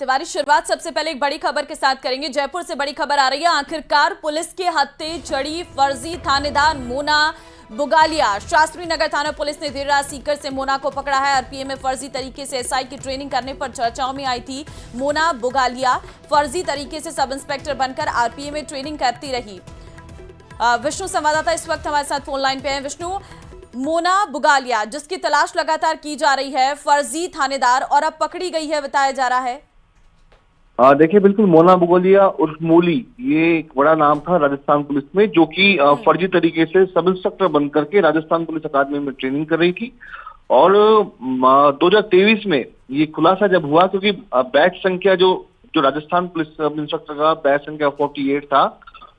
तिवारी, शुरुआत सबसे पहले एक बड़ी खबर के साथ करेंगे। जयपुर से बड़ी खबर आ रही है। आखिरकार पुलिस के हत्थे चढ़ी फर्जी थानेदार मोना बुगालिया। शास्त्री नगर थाना पुलिस ने देर रात सीकर से मोना को पकड़ा है। आरपीएफ में फर्जी तरीके से एसआई की ट्रेनिंग करने पर चर्चाओं में आई थी। मोना बुगालिया फर्जी तरीके से सब इंस्पेक्टर बनकर आरपीएफ में ट्रेनिंग करती रही। विष्णु संवाददाता इस वक्त हमारे साथ फोन लाइन पे हैं। विष्णु, मोना बुगालिया जिसकी तलाश लगातार की जा रही है, फर्जी थानेदार, और अब पकड़ी गई है बताया जा रहा है। देखिए, बिल्कुल मोना बुगालिया उर्फ मूली, ये एक बड़ा नाम था राजस्थान पुलिस में, जो कि फर्जी तरीके से सब इंस्पेक्टर बनकर के राजस्थान पुलिस अकादमी में ट्रेनिंग कर रही थी। और 2023 में ये खुलासा जब हुआ, क्योंकि बैच संख्या जो राजस्थान पुलिस सब इंस्पेक्टर का बैच संख्या 48 था,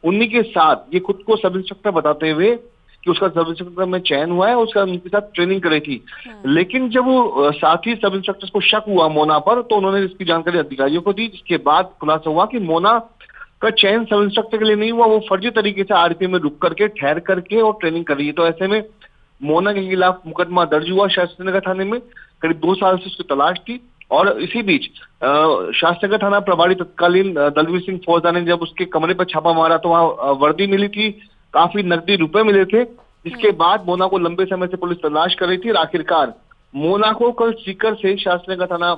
उन्हीं के साथ ये खुद को सब इंस्पेक्टर बताते हुए कि उसका सब इंस्पेक्टर में चयन हुआ है, उसका उनके साथ ट्रेनिंग कर रही थी। लेकिन जब वो साथी सब इंस्पेक्टर्स को शक हुआ मोना पर, तो उन्होंने इसकी जानकारी अधिकारियों को दी, जिसके बाद खुलासा हुआ कि मोना का चयन सब इंस्पेक्टर के लिए नहीं हुआ, वो फर्जी तरीके से आरपीएफ में रुक करके, ठहर करके और ट्रेनिंग कर रही है। तो ऐसे में मोना के खिलाफ मुकदमा दर्ज हुआ शास्त्री नगर थाने में। करीब 2 साल से उसकी तलाश थी। और इसी बीच शास्त्री नगर थाना प्रभारी तत्कालीन दलवीर सिंह फौजदार ने जब उसके कमरे पर छापा मारा, तो वहां वर्दी मिली थी, काफी नकदी रुपए मिले थे। इसके बाद मोना को लंबे समय से पुलिस तलाश कर रही थी। आखिरकार मोना को कल सीकर से शास्त्री नगर थाना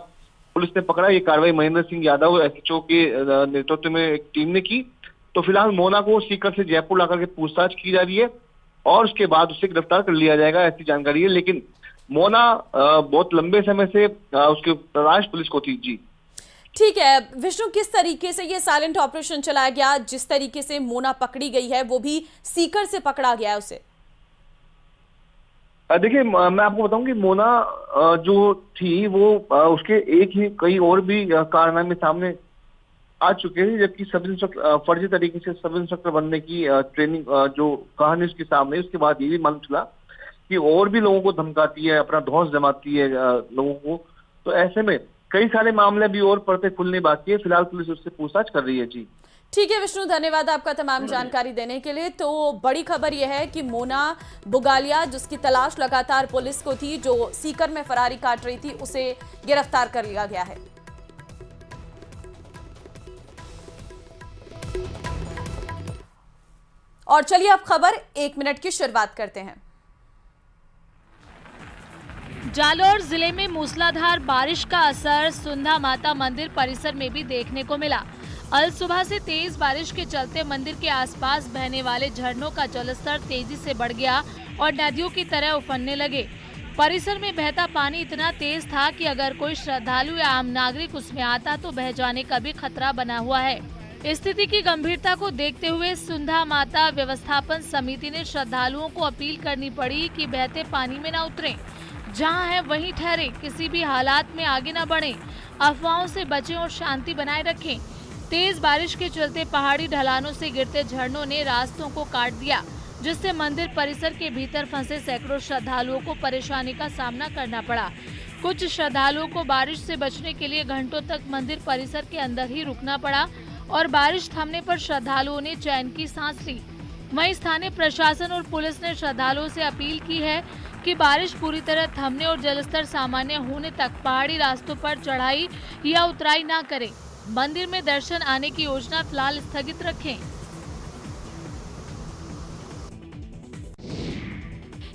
पुलिस ने पकड़ा। ये कार्रवाई महेंद्र सिंह यादव एसएचओ के नेतृत्व में एक टीम ने की। तो फिलहाल मोना को सीकर से जयपुर लाकर के पूछताछ की जा रही है और उसके बाद उसे गिरफ्तार कर लिया जाएगा, ऐसी जानकारी है। लेकिन मोना बहुत लंबे समय से उसकी तलाश पुलिस को थी। जी ठीक है विष्णु, किस तरीके से ये साइलेंट ऑपरेशन चलाया गया, जिस तरीके से मोना पकड़ी गई है, वो भी सीकर से पकड़ा गया है उसे? देखिए, मैं आपको बताऊं कि मोना जो थी वो उसके एक ही कई और भी कारनामे सामने आ चुके हैं, जबकि सब इंस्पेक्टर फर्जी तरीके से सब इंस्पेक्टर बनने की ट्रेनिंग जो कहानी उसके सामने, उसके बाद ये भी मालूम चला कि और भी लोगों को धमकाती है, अपना धौंस जमाती है लोगों को। तो ऐसे में कई सारे मामले भी और परतें खुलने बाकी है। फिलहाल पुलिस उससे पूछताछ कर रही है। जी ठीक है विष्णु, धन्यवाद आपका तमाम जानकारी देने के लिए। तो बड़ी खबर यह है कि मोना बुगालिया जिसकी तलाश लगातार पुलिस को थी, जो सीकर में फरारी काट रही थी, उसे गिरफ्तार कर लिया गया है। और चलिए अब खबर 1 मिनट की शुरुआत करते हैं। जालौर जिले में मूसलाधार बारिश का असर सुंधा माता मंदिर परिसर में भी देखने को मिला। अल सुबह से तेज बारिश के चलते मंदिर के आसपास बहने वाले झरनों का जलस्तर तेजी से बढ़ गया और नदियों की तरह उफनने लगे। परिसर में बहता पानी इतना तेज था कि अगर कोई श्रद्धालु या आम नागरिक उसमें आता तो बह जाने का भी खतरा बना हुआ है। स्थिति की गंभीरता को देखते हुए सुंधा माता व्यवस्थापन समिति ने श्रद्धालुओं को अपील करनी पड़ी कि बहते पानी में न उतरें, जहां है वहीं ठहरे, किसी भी हालात में आगे न बढ़ें, अफवाहों से बचें और शांति बनाए रखें। तेज बारिश के चलते पहाड़ी ढलानों से गिरते झरनों ने रास्तों को काट दिया, जिससे मंदिर परिसर के भीतर फंसे सैकड़ों श्रद्धालुओं को परेशानी का सामना करना पड़ा। कुछ श्रद्धालुओं को बारिश से बचने के लिए घंटों तक मंदिर परिसर के अंदर ही रुकना पड़ा और बारिश थमने पर श्रद्धालुओं ने चैन की सांस ली। वहीं स्थानीय प्रशासन और पुलिस ने श्रद्धालुओं से अपील की है कि बारिश पूरी तरह थमने और जलस्तर सामान्य होने तक पहाड़ी रास्तों पर चढ़ाई या उतराई न करें। मंदिर में दर्शन आने की योजना फिलहाल स्थगित रखें।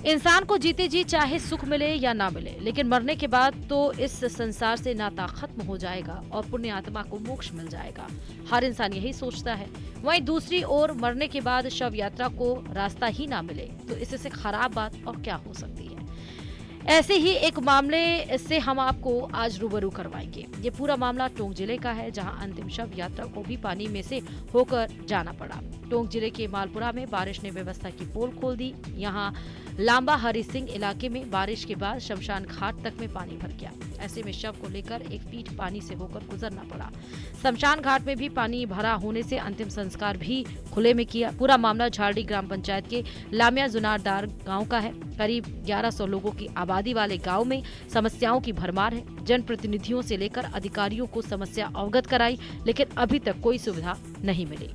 इंसान को जीते जी चाहे सुख मिले या ना मिले, लेकिन मरने के बाद तो इस संसार से नाता खत्म हो जाएगा और पुण्य आत्मा को मोक्ष मिल जाएगा। हर इंसान यही सोचता है। वहीं दूसरी ओर मरने के बाद शव यात्रा को रास्ता ही ना मिले तो इससे खराब बात और क्या हो सकती है। ऐसे ही एक मामले से हम आपको आज रूबरू करवाएंगे। ये पूरा मामला टोंक जिले का है, जहां अंतिम शव यात्रा को भी पानी में से होकर जाना पड़ा। टोंक जिले के मालपुरा में बारिश ने व्यवस्था की पोल खोल दी। यहां लांबा हरि सिंह इलाके में बारिश के बाद शमशान घाट तक में पानी भर गया। ऐसे में शव को लेकर 1 फीट पानी से होकर गुजरना पड़ा। शमशान घाट में भी पानी भरा होने से अंतिम संस्कार भी खुले में किया। पूरा मामला झारडी ग्राम पंचायत के लामिया जुनारदार गांव का है। करीब 1100 लोगों की आबादी वाले गांव में समस्याओं की भरमार है। जनप्रतिनिधियों से लेकर अधिकारियों को समस्या अवगत कराई, लेकिन अभी तक कोई सुविधा नहीं मिली।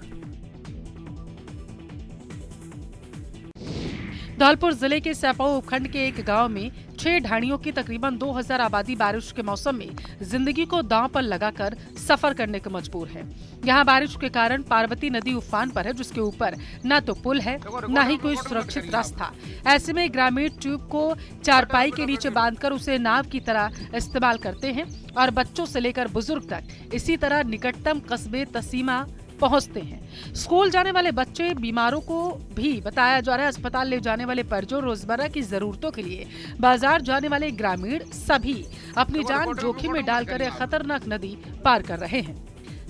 धौलपुर जिले के सैपाऊ उपखंड के एक गांव में 6 ढाणियों की तकरीबन 2000 आबादी बारिश के मौसम में जिंदगी को दांव पर लगाकर सफर करने को मजबूर है। यहाँ बारिश के कारण पार्वती नदी उफान पर है, जिसके ऊपर न तो पुल है न ही कोई सुरक्षित रास्ता। ऐसे में ग्रामीण ट्यूब को चारपाई के नीचे बांधकर उसे नाव की तरह इस्तेमाल करते हैं और बच्चों से लेकर बुजुर्ग तक इसी तरह निकटतम कस्बे तसीमा पहुंचते हैं। स्कूल जाने वाले बच्चे, बीमारों को भी बताया जा रहा है अस्पताल ले जाने वाले परिजन, रोजमर्रा की जरूरतों के लिए बाजार जाने वाले ग्रामीण सभी अपनी जान जोखिम में डालकर यह खतरनाक नदी पार कर रहे हैं।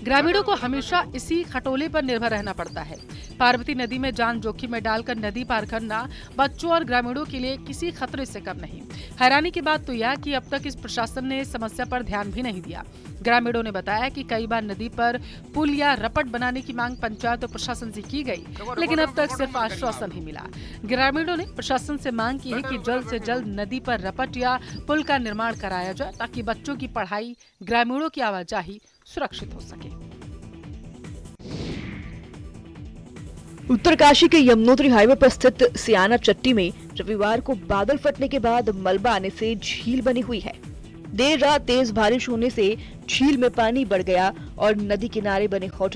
ग्रामीणों को हमेशा इसी खटोले पर निर्भर रहना पड़ता है। पार्वती नदी में जान जोखिम में डालकर नदी पार करना बच्चों और ग्रामीणों के लिए किसी खतरे से कम नहीं। हैरानी की बात तो यह कि अब तक इस प्रशासन ने समस्या पर ध्यान भी नहीं दिया। ग्रामीणों ने बताया कि कई बार नदी पर पुल या रपट बनाने की मांग पंचायत और प्रशासन से की गई, लेकिन अब तक सिर्फ आश्वासन ही मिला। ग्रामीणों ने प्रशासन से मांग की है कि जल्द से जल्द नदी पर रपट या पुल का निर्माण कराया जाए, ताकि बच्चों की पढ़ाई, ग्रामीणों की आवाजाही सुरक्षित हो सके। उत्तरकाशी के यमुनोत्री हाईवे पर स्थित सियाना चट्टी में रविवार को बादल फटने के बाद मलबा आने से झील बनी हुई है। देर रात तेज बारिश होने से झील में पानी बढ़ गया और नदी किनारे बने होटल